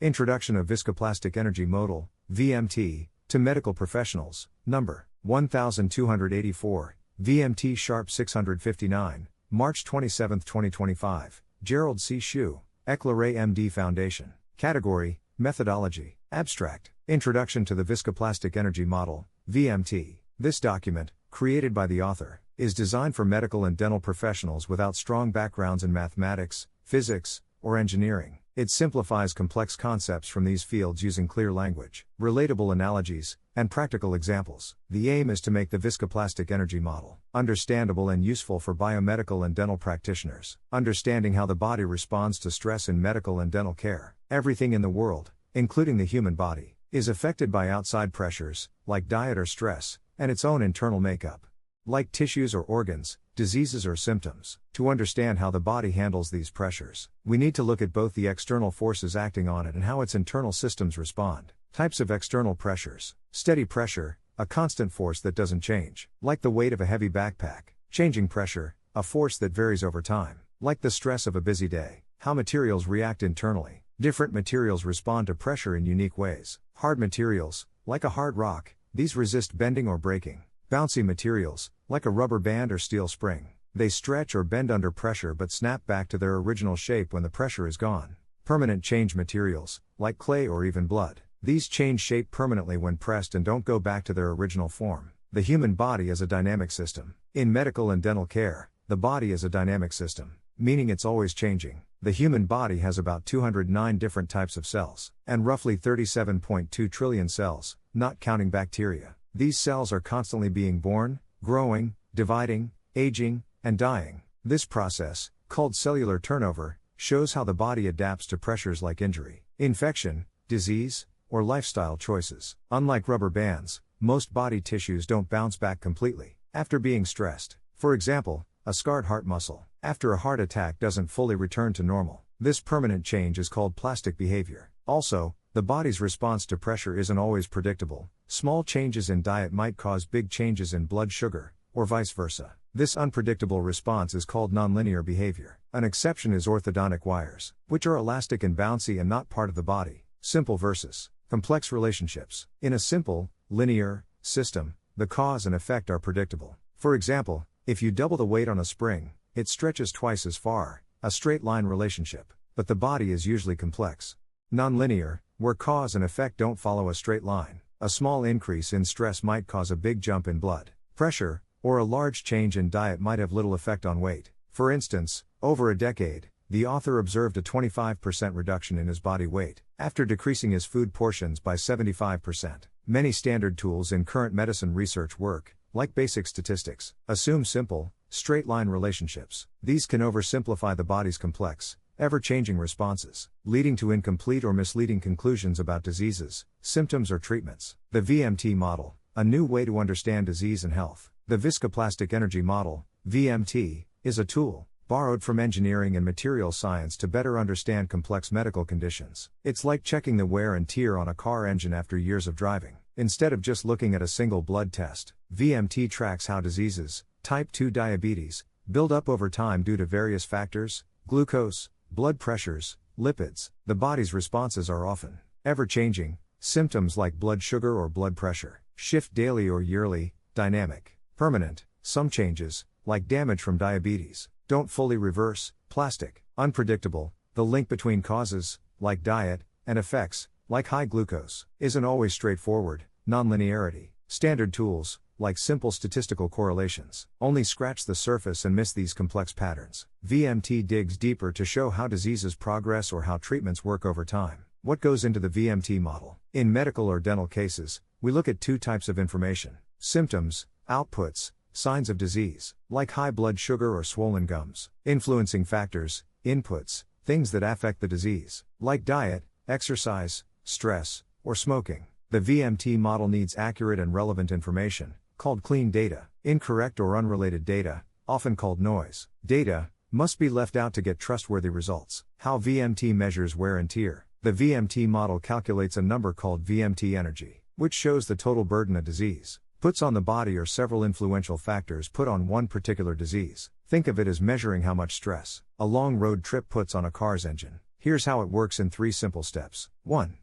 Introduction of Viscoplastic Energy Modal, VMT, to Medical Professionals, number 1284, VMT Sharp 659, March 27, 2025, Gerald C. Shu, EclaireMD Foundation. Category, Methodology, Abstract, Introduction to the Viscoplastic Energy Model, VMT. This document, created by the author, is designed for medical and dental professionals without strong backgrounds in mathematics, physics, or engineering. It simplifies complex concepts from these fields using clear language, relatable analogies, and practical examples. The aim is to make the viscoplastic energy model understandable and useful for biomedical and dental practitioners. Understanding how the body responds to stress in medical and dental care. Everything in the world, including the human body, is affected by outside pressures, like diet or stress, and its own internal makeup, like tissues or organs, diseases or symptoms. To understand how the body handles these pressures, we need to look at both the external forces acting on it and how its internal systems respond. Types of external pressures. Steady pressure, a constant force that doesn't change, like the weight of a heavy backpack. Changing pressure, a force that varies over time, like the stress of a busy day. How materials react internally. Different materials respond to pressure in unique ways. Hard materials, like a hard rock, these resist bending or breaking. Bouncy materials, like a rubber band or steel spring, they stretch or bend under pressure but snap back to their original shape when the pressure is gone. Permanent change materials, like clay or even blood, these change shape permanently when pressed and don't go back to their original form. The human body is a dynamic system. In medical and dental care, the body is a dynamic system, meaning it's always changing. The human body has about 209 different types of cells, and roughly 37.2 trillion cells, not counting bacteria. These cells are constantly being born, growing, dividing, aging, and dying. This process, called cellular turnover, shows how the body adapts to pressures like injury, infection, disease, or lifestyle choices. Unlike rubber bands, most body tissues don't bounce back completely after being stressed. For example, a scarred heart muscle, after a heart attack, doesn't fully return to normal. This permanent change is called plastic behavior. Also, the body's response to pressure isn't always predictable. Small changes in diet might cause big changes in blood sugar, or vice versa. This unpredictable response is called nonlinear behavior. An exception is orthodontic wires, which are elastic and bouncy and not part of the body. Simple versus complex relationships. In a simple, linear system, the cause and effect are predictable. For example, if you double the weight on a spring, it stretches twice as far, a straight line relationship. But the body is usually complex. Nonlinear, where cause and effect don't follow a straight line. A small increase in stress might cause a big jump in blood pressure, or a large change in diet might have little effect on weight. For instance, over a decade, the author observed a 25% reduction in his body weight, after decreasing his food portions by 75%. Many standard tools in current medicine research work, like basic statistics, assume simple, straight-line relationships. These can oversimplify the body's complex, ever-changing responses, leading to incomplete or misleading conclusions about diseases, symptoms or treatments. The VMT model, a new way to understand disease and health. The Viscoplastic Energy Model, VMT, is a tool, borrowed from engineering and material science to better understand complex medical conditions. It's like checking the wear and tear on a car engine after years of driving. Instead of just looking at a single blood test, VMT tracks how diseases, type 2 diabetes, build up over time due to various factors, glucose, blood pressures, lipids. The body's responses are often ever-changing. Symptoms like blood sugar or blood pressure shift daily or yearly. Dynamic, permanent. Some changes, like damage from diabetes, don't fully reverse. Plastic, unpredictable. The link between causes, like diet, and effects, like high glucose, isn't always straightforward. Nonlinearity. Standard tools, like simple statistical correlations, only scratch the surface and miss these complex patterns. VMT digs deeper to show how diseases progress or how treatments work over time. What goes into the VMT model? In medical or dental cases, we look at two types of information: symptoms, outputs, signs of disease, like high blood sugar or swollen gums; influencing factors, inputs, things that affect the disease, like diet, exercise, stress, or smoking. The VMT model needs accurate and relevant information, called clean data. Incorrect or unrelated data, often called noise data, must be left out to get trustworthy results. How VMT measures wear and tear. The VMT model calculates a number called VMT energy, which shows the total burden a disease puts on the body or several influential factors put on one particular disease. Think of it as measuring how much stress a long road trip puts on a car's engine. Here's how it works in 3 simple steps. 1.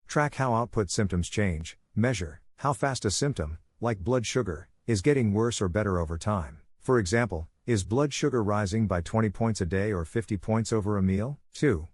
Track how output symptoms change. Measure how fast a symptom, like blood sugar, is getting worse or better over time. For example, is blood sugar rising by 20 points a day or 50 points over a meal? 2.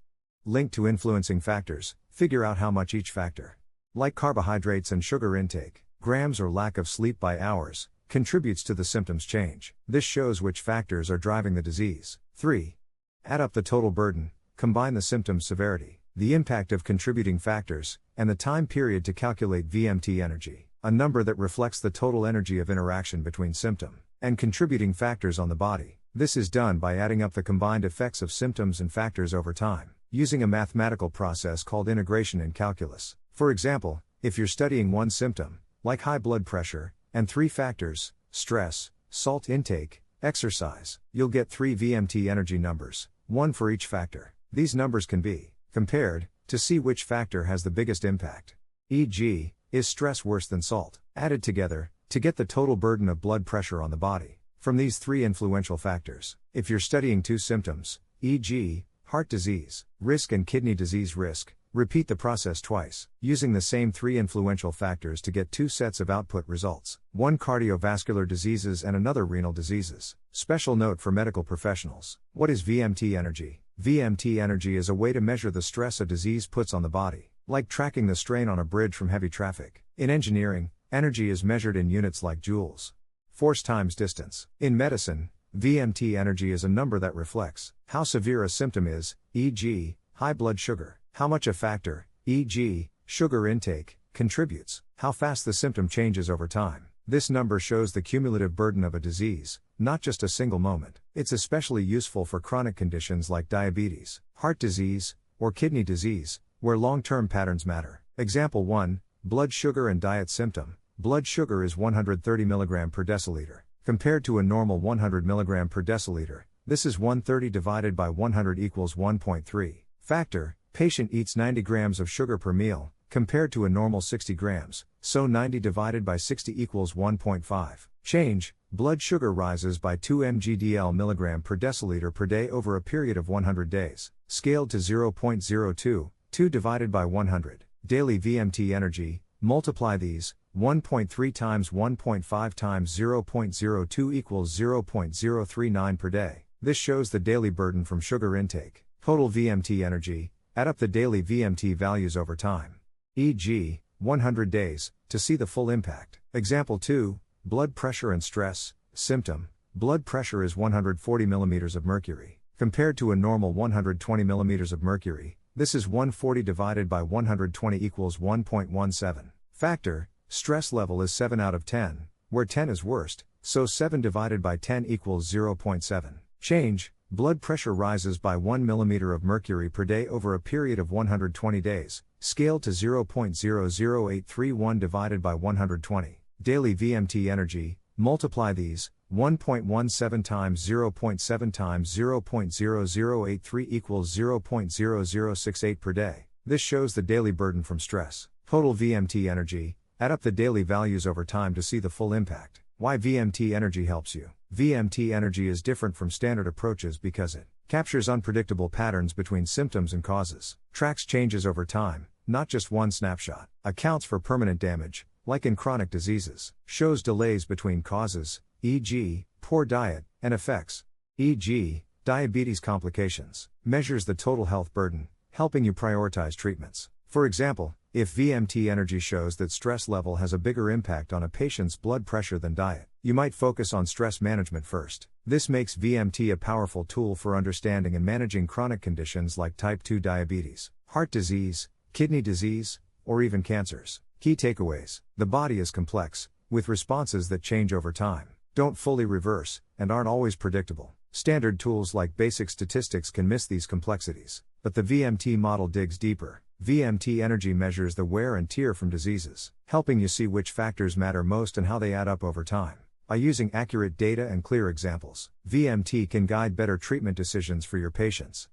Link to influencing factors. Figure out how much each factor, like carbohydrates and sugar intake, grams or lack of sleep by hours, contributes to the symptoms change. This shows which factors are driving the disease. 3. Add up the total burden, combine the symptom severity, the impact of contributing factors, and the time period to calculate VMT energy, a number that reflects the total energy of interaction between symptom and contributing factors on the body. This is done by adding up the combined effects of symptoms and factors over time, using a mathematical process called integration in calculus. For example, if you're studying one symptom, like high blood pressure, and 3 factors, stress, salt intake, exercise, you'll get 3 VMT energy numbers, one for each factor. These numbers can be compared to see which factor has the biggest impact. E.g., is stress worse than salt? Added together to get the total burden of blood pressure on the body from these 3 influential factors. If you're studying 2 symptoms, e.g., heart disease risk and kidney disease risk, repeat the process twice, using the same 3 influential factors to get 2 sets of output results, one cardiovascular diseases and another renal diseases. Special note for medical professionals. What is VMT energy? VMT energy is a way to measure the stress a disease puts on the body, like tracking the strain on a bridge from heavy traffic. In engineering, energy is measured in units like joules. Force times distance. In medicine, VMT energy is a number that reflects how severe a symptom is, e.g., high blood sugar, how much a factor, e.g., sugar intake, contributes, how fast the symptom changes over time. This number shows the cumulative burden of a disease, not just a single moment. It's especially useful for chronic conditions like diabetes, heart disease, or kidney disease, where long-term patterns matter. Example 1, blood sugar and diet symptom. Blood sugar is 130 mg per deciliter. Compared to a normal 100 mg per deciliter, this is 130 divided by 100 equals 1.3. Factor, patient eats 90 grams of sugar per meal, compared to a normal 60 grams, so 90 divided by 60 equals 1.5. Change, blood sugar rises by 2 mg/dl mg per deciliter per day over a period of 100 days, scaled to 0.02, 2 divided by 100. Daily VMT energy, multiply these, 1.3 times 1.5 times 0.02 equals 0.039 per day. This shows the daily burden from sugar intake. Total VMT energy, add up the daily VMT values over time, e.g., 100 days, to see the full impact. Example 2, blood pressure and stress. Symptom, blood pressure is 140 mm of mercury. Compared to a normal 120 mm of mercury, this is 140 divided by 120 equals 1.17. Factor, stress level is 7 out of 10, where 10 is worst, so 7 divided by 10 equals 0.7. Change, blood pressure rises by 1 mm of mercury per day over a period of 120 days, scaled to 0.00831 divided by 120. Daily VMT energy, multiply these, 1.17 times 0.7 times 0.0083 equals 0.0068 per day. This shows the daily burden from stress. Total VMT energy, add up the daily values over time to see the full impact. Why VMT energy helps you? VMT energy is different from standard approaches because it captures unpredictable patterns between symptoms and causes, tracks changes over time, not just one snapshot, accounts for permanent damage, like in chronic diseases, shows delays between causes, e.g., poor diet, and effects, e.g., diabetes complications, measures the total health burden, helping you prioritize treatments. For example, if VMT energy shows that stress level has a bigger impact on a patient's blood pressure than diet, you might focus on stress management first. This makes VMT a powerful tool for understanding and managing chronic conditions like type 2 diabetes, heart disease, kidney disease, or even cancers. Key takeaways: the body is complex, with responses that change over time, don't fully reverse, and aren't always predictable. Standard tools like basic statistics can miss these complexities, but the VMT model digs deeper. VMT energy measures the wear and tear from diseases, helping you see which factors matter most and how they add up over time. By using accurate data and clear examples, VMT can guide better treatment decisions for your patients.